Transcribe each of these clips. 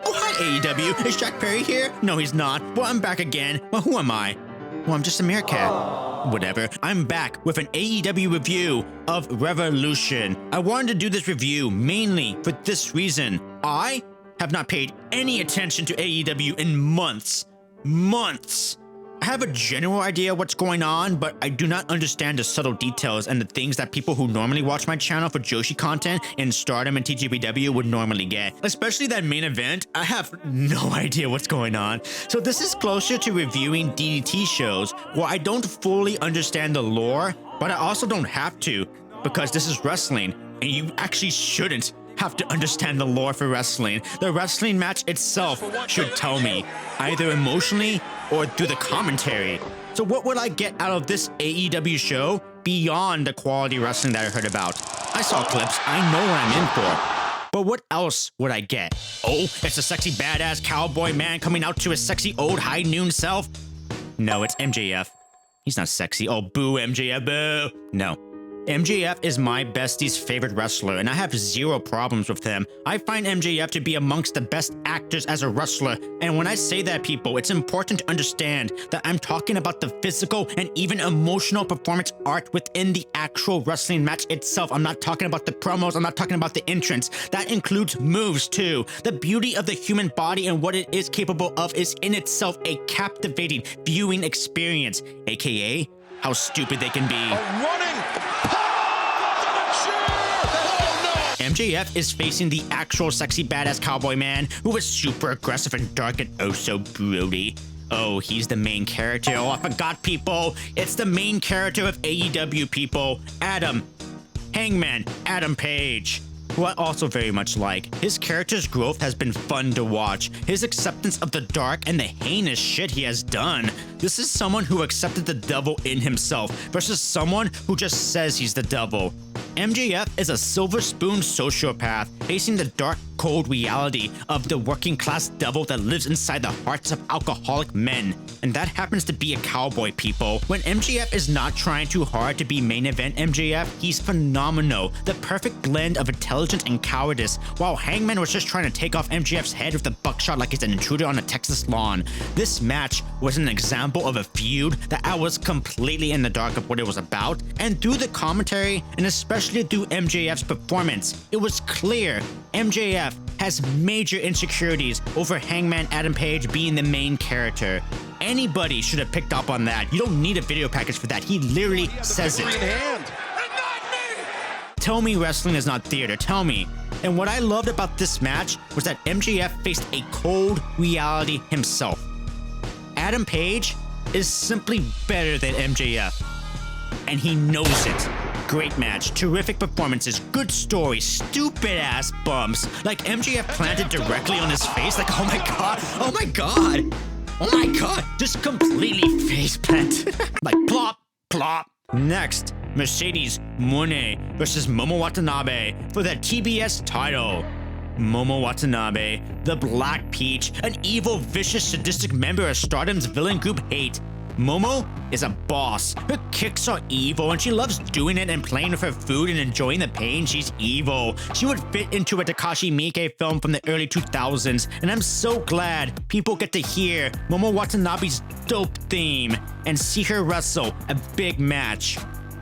Oh, hi, AEW. Is Jack Perry here? No, he's not. Well, I'm back again. Well, who am I? Well, I'm just a Meerkat. Whatever. I'm back with an AEW review of Revolution. I wanted to do this review mainly for this reason. I have not paid any attention to AEW in months. Months. I have a general idea what's going on, but I do not understand the subtle details and the things that people who normally watch my channel for Joshi content in Stardom and TJPW would normally get. Especially that main event, I have no idea what's going on. So this is closer to reviewing DDT shows where I don't fully understand the lore, but I also don't have to because this is wrestling and you actually shouldn't have to understand the lore for wrestling. The wrestling match itself should tell me, either emotionally or through the commentary. So what would I get out of this AEW show beyond the quality wrestling that I heard about? I saw clips, I know what I'm in for. But what else would I get? Oh, it's a sexy badass cowboy man coming out to his sexy old high noon self? No, it's MJF. He's not sexy. Oh, boo, MJF, boo. No. MJF is my bestie's favorite wrestler, and I have zero problems with him. I find MJF to be amongst the best actors as a wrestler, and when I say that, people, it's important to understand that I'm talking about the physical and even emotional performance art within the actual wrestling match itself. I'm not talking about the promos, I'm not talking about the entrance. That includes moves too. The beauty of the human body and what it is capable of is in itself a captivating viewing experience, aka how stupid they can be. MJF is facing the actual sexy badass cowboy man who is super aggressive and dark and oh so broody. Oh, he's the main character. Oh, I forgot, people. It's the main character of AEW, people. Hangman Adam Page, who I also very much like. His character's growth has been fun to watch. His acceptance of the dark and the heinous shit he has done. This is someone who accepted the devil in himself versus someone who just says he's the devil. MJF is a silver spoon sociopath facing the dark, cold reality of the working class devil that lives inside the hearts of alcoholic men. And that happens to be a cowboy, people. When MJF is not trying too hard to be main event MJF, he's phenomenal. The perfect blend of intelligence and cowardice, while Hangman was just trying to take off MJF's head with a buckshot like he's an intruder on a Texas lawn. This match was an example of a feud that I was completely in the dark of what it was about, and through the commentary, and especially through MJF's performance, it was clear MJF has major insecurities over Hangman Adam Page being the main character. Anybody should have picked up on that. You don't need a video package for that. He literally says it. Tell me wrestling is not theater. Tell me. And what I loved about this match was that MJF faced a cold reality himself. Adam Page is simply better than MJF, and he knows it. Great match, terrific performances, good story, stupid ass bumps. Like MJF planted directly on his face, like oh my god, oh my god, oh my god, just completely face plant. Like plop, plop. Next, Mercedes Moné versus Momo Watanabe for the TBS title. Momo Watanabe, the Black Peach, an evil, vicious, sadistic member of Stardom's villain group Hate. Momo is a boss. Her kicks are evil and she loves doing it and playing with her food and enjoying the pain. She's evil. She would fit into a Takashi Miike film from the early 2000s, and I'm so glad people get to hear Momo Watanabe's dope theme and see her wrestle a big match.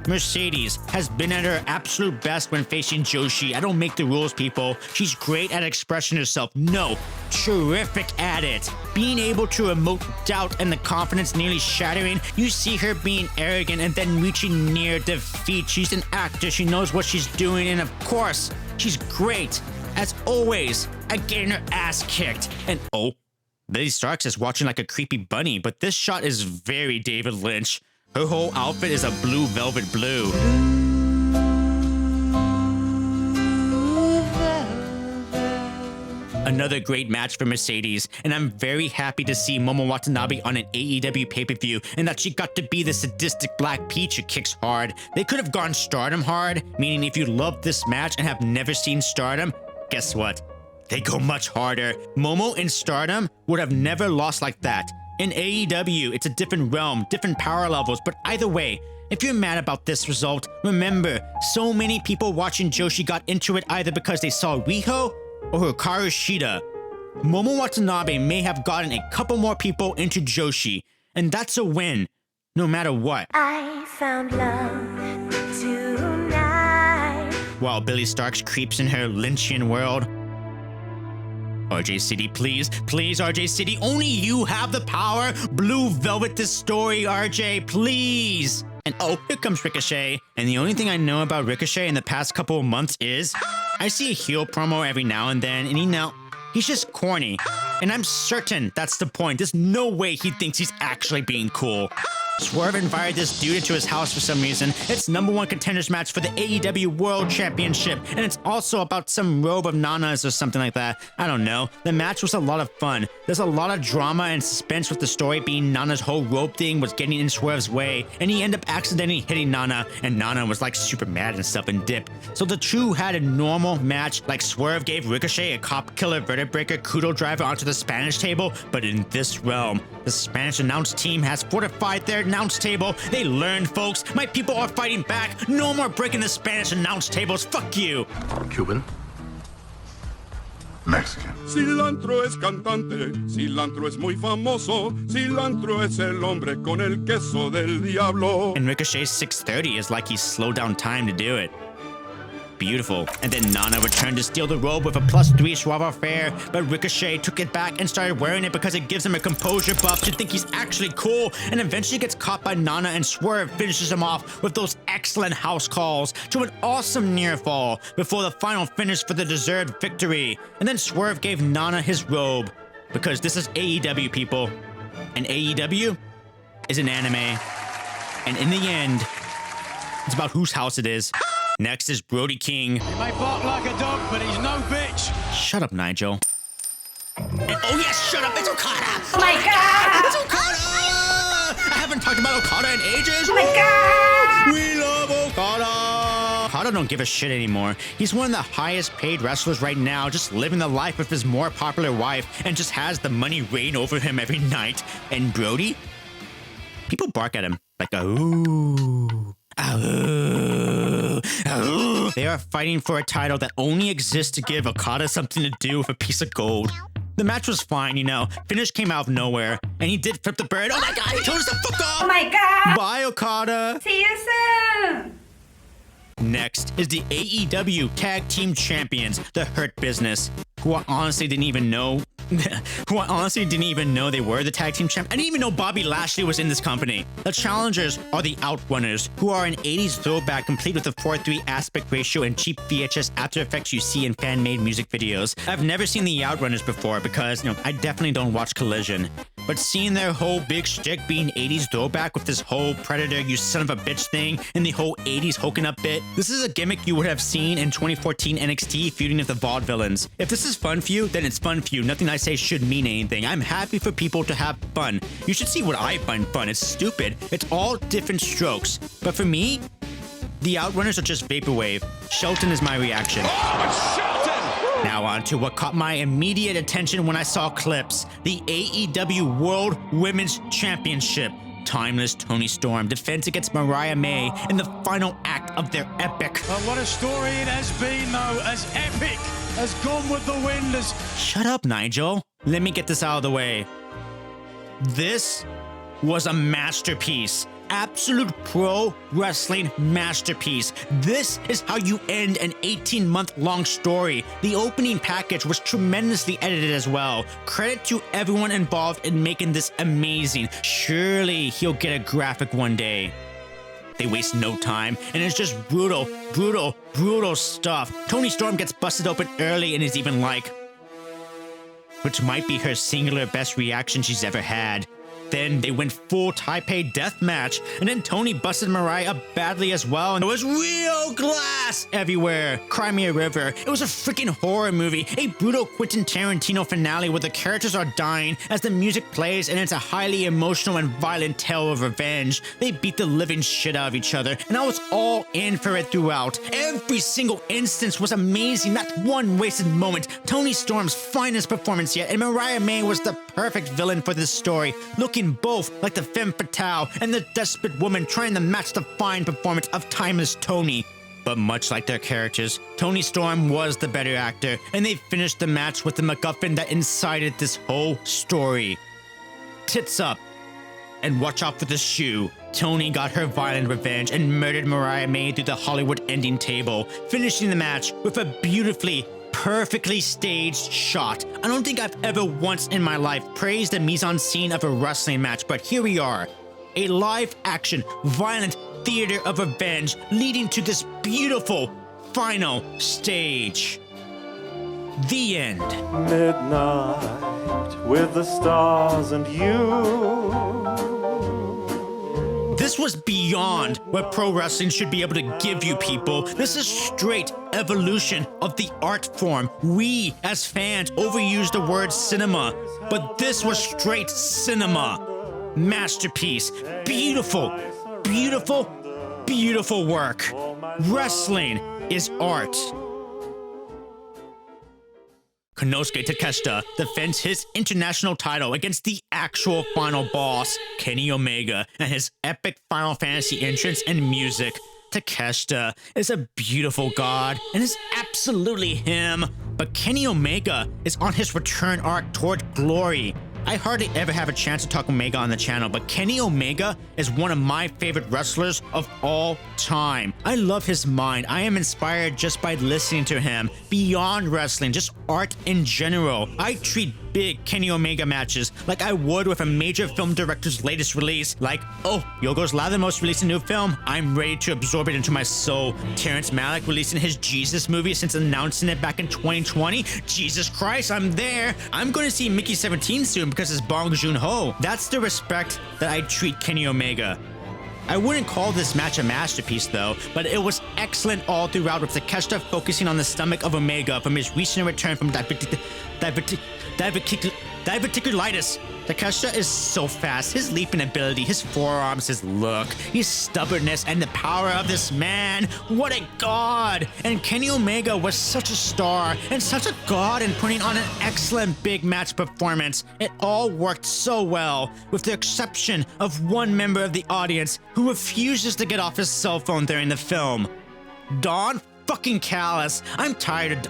Mercedes has been at her absolute best when facing Joshi. I don't make the rules, people. She's great at expressing herself. No, terrific at it. Being able to emote doubt and the confidence nearly shattering. You see her being arrogant and then reaching near defeat. She's an actor. She knows what she's doing. And of course, she's great. As always, at getting her ass kicked. And oh, Lady Starks is watching like a creepy bunny, but this shot is very David Lynch. Her whole outfit is a blue velvet blue. Another great match for Mercedes, and I'm very happy to see Momo Watanabe on an AEW pay-per-view and that she got to be the sadistic Black Peach who kicks hard. They could have gone Stardom hard, meaning if you love this match and have never seen Stardom, guess what? They go much harder. Momo in Stardom would have never lost like that. In AEW, it's a different realm, different power levels, but either way, if you're mad about this result, remember, so many people watching Joshi got into it either because they saw Riho or Hikaru Shida. Momo Watanabe may have gotten a couple more people into Joshi, and that's a win, no matter what. I found love tonight. While Billy Starks creeps in her Lynchian world. RJ City, please, please, RJ City, only you have the power. Blue Velvet this story, RJ, please. And oh, here comes Ricochet. And the only thing I know about Ricochet in the past couple of months is I see a heel promo every now and then, and he's just corny. And I'm certain that's the point. There's no way he thinks he's actually being cool. Swerve invited this dude into his house for some reason. It's #1 contenders match for the AEW World Championship, and it's also about some robe of Nana's or something like that. I don't know. The match was a lot of fun. There's a lot of drama and suspense with the story being Nana's whole robe thing was getting in Swerve's way, and he ended up accidentally hitting Nana, and Nana was like super mad and stuff and dipped. So the two had a normal match, like Swerve gave Ricochet a cop killer vertebreaker kudo driver onto the Spanish table, but in this realm, the Spanish announce team has fortified their announce table. They learned, folks. My people are fighting back. No more breaking the Spanish announce tables. Fuck you. Cuban. Mexican. Cilantro es cantante, cilantro es muy famoso, cilantro es el hombre con el queso del diablo. And Ricochet's 630 is like he slowed down time to do it. Beautiful. And then Nana returned to steal the robe with a +3 savoir faire, but Ricochet took it back and started wearing it because it gives him a composure buff to think he's actually cool, and eventually gets caught by Nana, and Swerve finishes him off with those excellent house calls to an awesome near fall before the final finish for the deserved victory. And then Swerve gave Nana his robe, because this is AEW, people, and AEW is an anime, and in the end, it's about whose house it is. Next is Brody King. He may bark like a dog, but he's no bitch. Shut up, Nigel. And oh yes, shut up, it's Okada! Oh my god! It's Okada! I haven't talked about Okada in ages! Oh my god! We love Okada! Okada don't give a shit anymore. He's one of the highest paid wrestlers right now, just living the life of his more popular wife, and just has the money reign over him every night. And Brody? People bark at him like, ooh. They are fighting for a title that only exists to give Okada something to do with a piece of gold. The match was fine, Finish came out of nowhere, and he did flip the bird. Oh my god, he told us to fuck off! Oh my god! Bye, Okada! See you soon! Next is the AEW Tag Team Champions, the Hurt Business, who I honestly didn't even know they were the tag team champ. I didn't even know Bobby Lashley was in this company. The challengers are the Outrunners, who are an 80s throwback complete with a 4:3 aspect ratio and cheap VHS After Effects you see in fan-made music videos. I've never seen the Outrunners before because, I definitely don't watch Collision. But seeing their whole big shtick being 80s throwback with this whole Predator, you son of a bitch thing, and the whole 80s hooking up bit, this is a gimmick you would have seen in 2014 NXT feuding with the Vaudevillains. If this is fun for you, then it's fun for you. Nothing I say should mean anything. I'm happy for people to have fun. You should see what I find fun. It's stupid. It's all different strokes. But for me, the Outrunners are just vaporwave. Shelton is my reaction. Oh, Shelton! Now on to what caught my immediate attention when I saw clips. The AEW World Women's Championship. Timeless Toni Storm defends against Mariah May in the final act of their epic. But what a story it has been, though, as epic as Gone with the Wind as... Shut up, Nigel. Let me get this out of the way. This was a masterpiece. Absolute pro wrestling masterpiece. This is how you end an 18-month-long story. The opening package was tremendously edited as well. Credit to everyone involved in making this amazing. Surely he'll get a graphic one day. They waste no time, and it's just brutal, brutal, brutal stuff. Toni Storm gets busted open early and is even like, which might be her singular best reaction she's ever had. Then they went full Taipei death match, and then Toni busted Mariah up badly as well, and there was real glass everywhere. Cry Me a River. It was a freaking horror movie, a brutal Quentin Tarantino finale where the characters are dying as the music plays, and it's a highly emotional and violent tale of revenge. They beat the living shit out of each other, and I was all in for it throughout. Every single instance was amazing, not one wasted moment. Toni Storm's finest performance yet, and Mariah May was the perfect villain for this story, looking both like the femme fatale and the desperate woman trying to match the fine performance of timeless Toni. But much like their characters, Toni Storm was the better actor, and they finished the match with the MacGuffin that incited this whole story. Tits up. And watch out for the shoe. Toni got her violent revenge and murdered Mariah May through the Hollywood ending table, finishing the match with a beautifully, perfectly staged shot. I don't think I've ever once in my life praised the mise-en-scene of a wrestling match, but here we are. A live-action, violent theater of revenge leading to this beautiful final stage. The end. Midnight with the stars and you. This was beyond what pro wrestling should be able to give you, people. This is straight evolution of the art form. We, as fans, overuse the word cinema, but this was straight cinema. Masterpiece. Beautiful, beautiful, beautiful work. Wrestling is art. Konosuke Takeshita defends his international title against the actual final boss, Kenny Omega, and his epic Final Fantasy entrance and music. Takeshita is a beautiful god and is absolutely him, but Kenny Omega is on his return arc toward glory. I hardly ever have a chance to talk Omega on the channel, but Kenny Omega is one of my favorite wrestlers of all time. I love his mind. I am inspired just by listening to him. Beyond wrestling, just art in general. I treat big Kenny Omega matches like I would with a major film director's latest release. Like, oh, Yorgos Lanthimos released a new film. I'm ready to absorb it into my soul. Terrence Malick releasing his Jesus movie since announcing it back in 2020. Jesus Christ, I'm there. I'm going to see Mickey 17 soon because it's Bong Joon-ho. That's the respect that I treat Kenny Omega. I wouldn't call this match a masterpiece though, but it was excellent all throughout, with Takeshita focusing on the stomach of Omega from his recent return from diverticulitis. Takeshita is so fast, his leaping ability, his forearms, his look, his stubbornness, and the power of this man. What a god! And Kenny Omega was such a star and such a god in putting on an excellent big match performance. It all worked so well, with the exception of one member of the audience who refuses to get off his cell phone during the film. Don fucking Callis. I'm tired of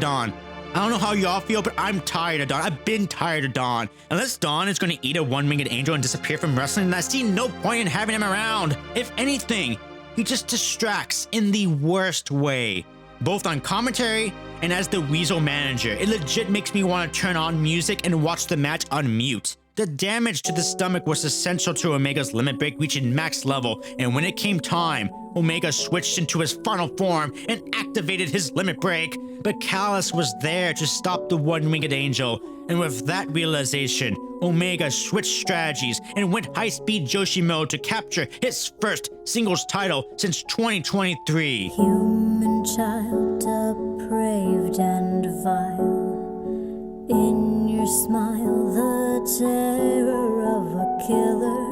Don. I don't know how y'all feel, but I'm tired of Don. I've been tired of Don. Unless Don is going to eat a one-winged angel and disappear from wrestling, then I see no point in having him around. If anything, he just distracts in the worst way. Both on commentary and as the Weasel manager, it legit makes me want to turn on music and watch the match on mute. The damage to the stomach was essential to Omega's limit break reaching max level, and when it came time, Omega switched into his final form and activated his limit break, but Callis was there to stop the one-winged angel, and with that realization, Omega switched strategies and went high-speed Joshi mode to capture his first singles title since 2023. Human child, depraved and vile, in your smile, the terror of a killer.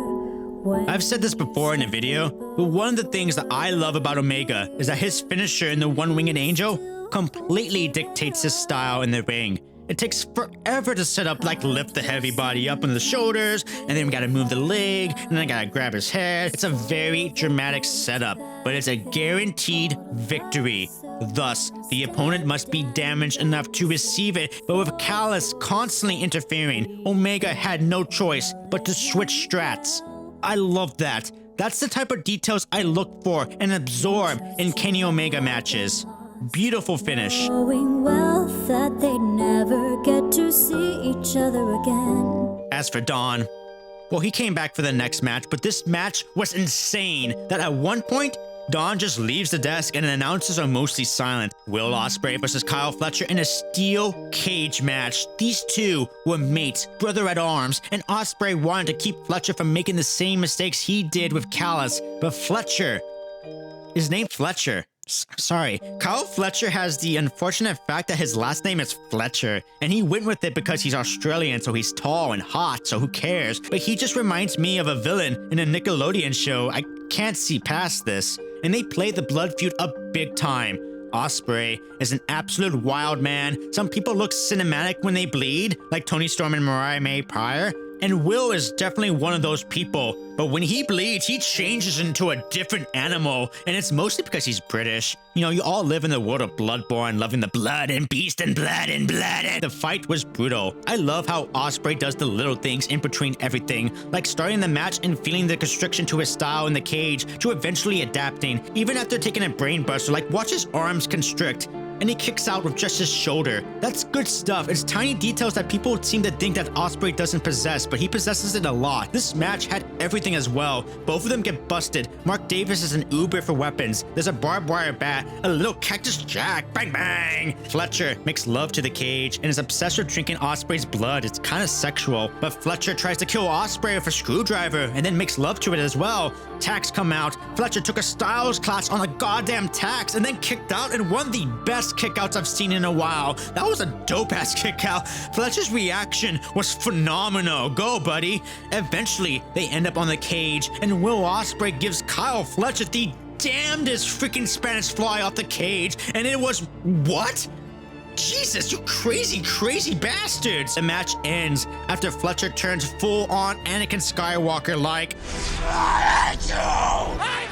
I've said this before in a video, but one of the things that I love about Omega is that his finisher in the One-Winged Angel completely dictates his style in the ring. It takes forever to set up, like lift the heavy body up on the shoulders, and then we gotta move the leg, and then I gotta grab his head. It's a very dramatic setup, but it's a guaranteed victory. Thus, the opponent must be damaged enough to receive it, but with Callis constantly interfering, Omega had no choice but to switch strats. I love that. That's the type of details I look for and absorb in Kenny Omega matches. Beautiful finish. Showing wealth that they'd never get to see each other again. As for Don, well, he came back for the next match, but this match was insane that at one point, Don just leaves the desk and the announcers are mostly silent. Will Ospreay versus Kyle Fletcher in a steel cage match. These two were mates, brother at arms, and Ospreay wanted to keep Fletcher from making the same mistakes he did with Callis, but Fletcher is named Fletcher. Sorry, Kyle Fletcher has the unfortunate fact that his last name is Fletcher, and he went with it because he's Australian, so he's tall and hot, so who cares? But he just reminds me of a villain in a Nickelodeon show. I can't see past this. And they play the blood feud up big time. Ospreay is an absolute wild man. Some people look cinematic when they bleed, like Toni Storm and Mariah May prior. And Will is definitely one of those people. But when he bleeds, he changes into a different animal. And it's mostly because he's British. You know, you all live in the world of Bloodborne, loving the blood and beast and blood and blood. And the fight was brutal. I love how Ospreay does the little things in between everything, like starting the match and feeling the constriction to his style in the cage, to eventually adapting, even after taking a brain buster, like watch his arms constrict. And he kicks out with just his shoulder. That's good stuff. It's tiny details that people seem to think that Ospreay doesn't possess, but he possesses it a lot. This match had everything as well. Both of them get busted. Mark Davis is an uber for weapons. There's a barbed wire bat, a little cactus jack, bang bang. Fletcher makes love to the cage and is obsessed with drinking Ospreay's blood. It's kind of sexual, but Fletcher tries to kill Ospreay with a screwdriver and then makes love to it as well. Tacks come out. Fletcher took a styles class on a goddamn tax and then kicked out and won the best kickouts I've seen in a while. That was a dope-ass kickout. Fletcher's reaction was phenomenal. Go, buddy. Eventually, they end up on the cage, and Will Ospreay gives Kyle Fletcher the damnedest freaking Spanish fly off the cage, and it was... what? Jesus, you crazy, crazy bastards! The match ends after Fletcher turns full-on Anakin Skywalker like... I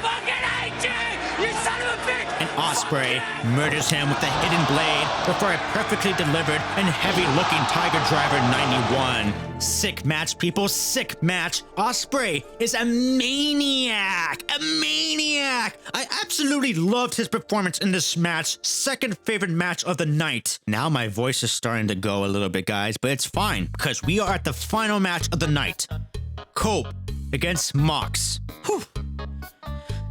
fucking hate you! You son of a bitch! And Ospreay murders him with a hidden blade before a perfectly delivered and heavy-looking Tiger Driver 91. Sick match, people, sick match. Ospreay is a maniac, a maniac. I absolutely loved his performance in this match. Second favorite match of the night. Now my voice is starting to go a little bit, guys, but it's fine because we are at the final match of the night. Cope against Mox. Whew.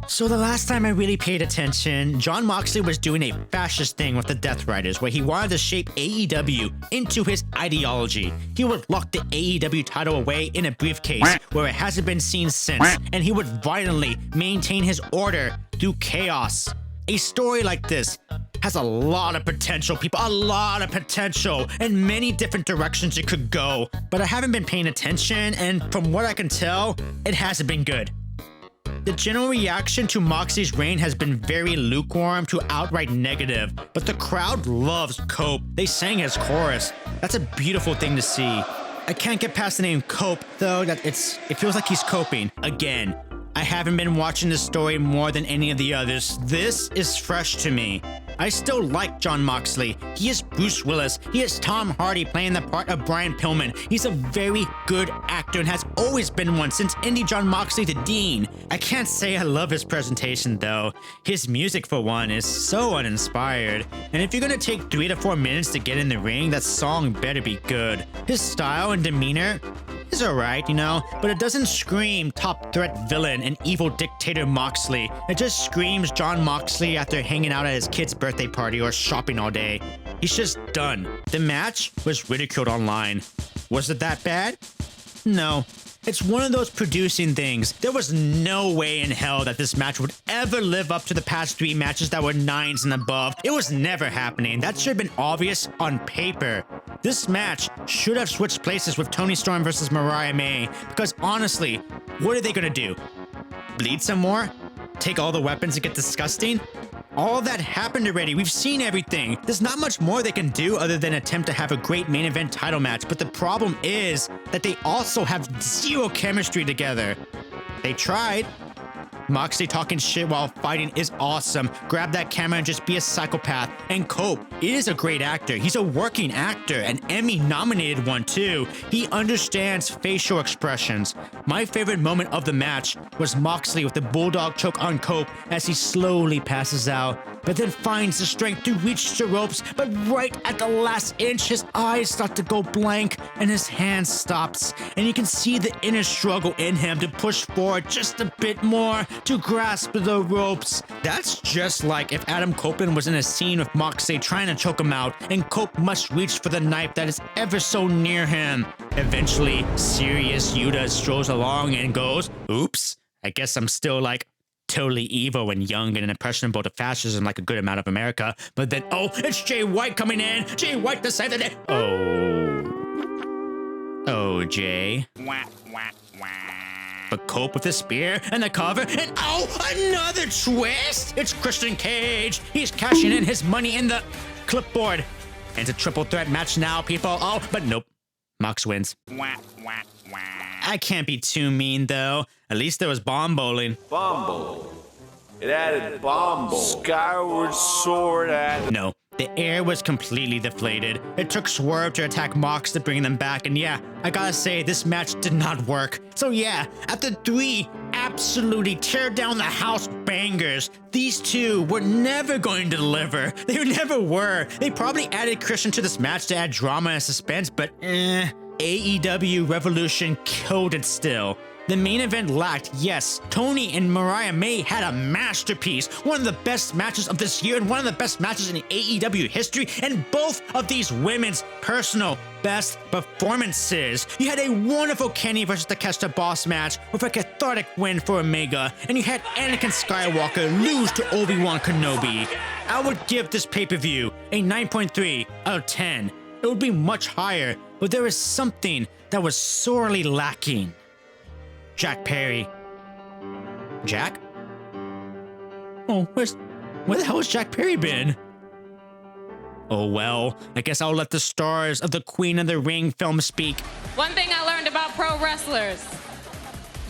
So the last time I really paid attention, Jon Moxley was doing a fascist thing with the Death Riders where he wanted to shape AEW into his ideology. He would lock the AEW title away in a briefcase where it hasn't been seen since, and he would violently maintain his order through chaos. A story like this has a lot of potential, people, a lot of potential, and many different directions it could go. But I haven't been paying attention, and from what I can tell, it hasn't been good. The general reaction to Moxley's reign has been very lukewarm to outright negative, but the crowd loves Cope. They sang his chorus. That's a beautiful thing to see. I can't get past the name Cope, though, that it feels like he's coping. Again, I haven't been watching this story more than any of the others. This is fresh to me. I still like Jon Moxley. He is Bruce Willis. He is Tom Hardy playing the part of Brian Pillman. He's a very good actor and has always been one since Indie Jon Moxley to Dean. I can't say I love his presentation though. His music for one is so uninspired. And if you're gonna take 3 to 4 minutes to get in the ring, that song better be good. His style and demeanor is alright, you know, but it doesn't scream top threat villain and evil dictator Moxley. It just screams Jon Moxley after hanging out at his kid's birthday party or shopping all day. He's just done. The match was ridiculed online. Was it that bad? No. It's one of those producing things. There was no way in hell that this match would ever live up to the past 3 matches that were 9s and above. It was never happening. That should have been obvious on paper. This match should have switched places with Toni Storm versus Mariah May, because honestly, what are they gonna do? Bleed some more? Take all the weapons and get disgusting? All that happened already. We've seen everything. There's not much more they can do other than attempt to have a great main event title match, but the problem is that they also have zero chemistry together. They tried. Moxley talking shit while fighting is awesome. Grab that camera and just be a psychopath. And Cope is a great actor. He's a working actor, an Emmy-nominated one too. He understands facial expressions. My favorite moment of the match was Moxley with the bulldog choke on Cope as he slowly passes out, but then finds the strength to reach the ropes, but right at the last inch, his eyes start to go blank and his hand stops, and you can see the inner struggle in him to push forward just a bit more to grasp the ropes. That's just like if Adam Copeland was in a scene with Moxley trying to choke him out, and Cope must reach for the knife that is ever so near him. Eventually, Serious Yuta strolls along and goes, "Oops, I guess I'm still like totally evil and young and impressionable to fascism like a good amount of America." But then, oh, it's Jay White coming in. Jay White to save the day. Oh, Jay. But Cope with the spear and the cover, and oh, another twist! It's Christian Cage. He's cashing in his money in the clipboard. And it's a triple threat match now, people. Oh, but nope. Mox wins. I can't be too mean, though. At least there was bomb bowling. Bumble. It added Bomble. Skyward Sword added. No, the air was completely deflated. It took Swerve to attack Mox to bring them back, and yeah, I gotta say, this match did not work. So yeah, after 3 absolutely tear down the house bangers, these two were never going to deliver. They never were. They probably added Christian to this match to add drama and suspense, but AEW Revolution killed it still. The main event lacked, yes, Tony and Mariah May had a masterpiece, one of the best matches of this year and one of the best matches in AEW history, and both of these women's personal best performances. You had a wonderful Kenny versus Takeshita Boss match with a cathartic win for Omega, and you had Anakin Skywalker lose to Obi-Wan Kenobi. I would give this pay-per-view a 9.3 out of 10. It would be much higher, but there is something that was sorely lacking. Jack Perry. Jack? Oh, where the hell has Jack Perry been? Oh well, I guess I'll let the stars of the Queen of the Ring film speak. One thing I learned about pro wrestlers,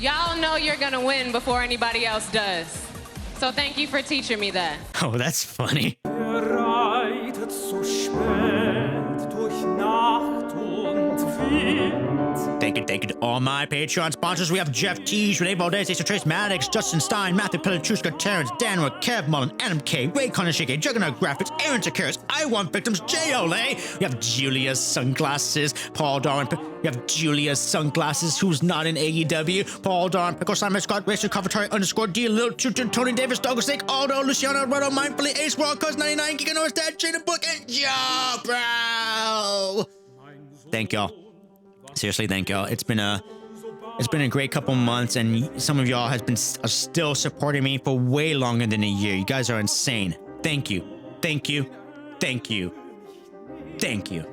y'all know you're gonna win before anybody else does. So thank you for teaching me that. Oh, that's funny. Thank you to all my Patreon sponsors. We have Jeff Tees, Renee Valdez, Asa Trace Maddox, Justin Stein, Matthew Pelletrushka, Terrence, Danwer, Kev Mullen, Adam K, Ray Konishige, Juggernaut Graphics, Aaron Takeris, I Want Victims, J. Ole. We have Julia's Sunglasses, Paul Darwin. We have Julia's Sunglasses, who's not in AEW, Paul Darwin, Pickle Simon, Scott, Racer, Commentary, _ D, Little Choo, Tony Davis, Douglas Snake, Aldo, Luciano, Alberto, Mindfully, Ace World, Cuz 99, Giga Norris, Dad, Jada Book, and Joe, bro. Thank y'all. Seriously, thank y'all. It's been a great couple months, and some of y'all are still supporting me for way longer than a year. You guys are insane. Thank you. Thank you. Thank you. Thank you.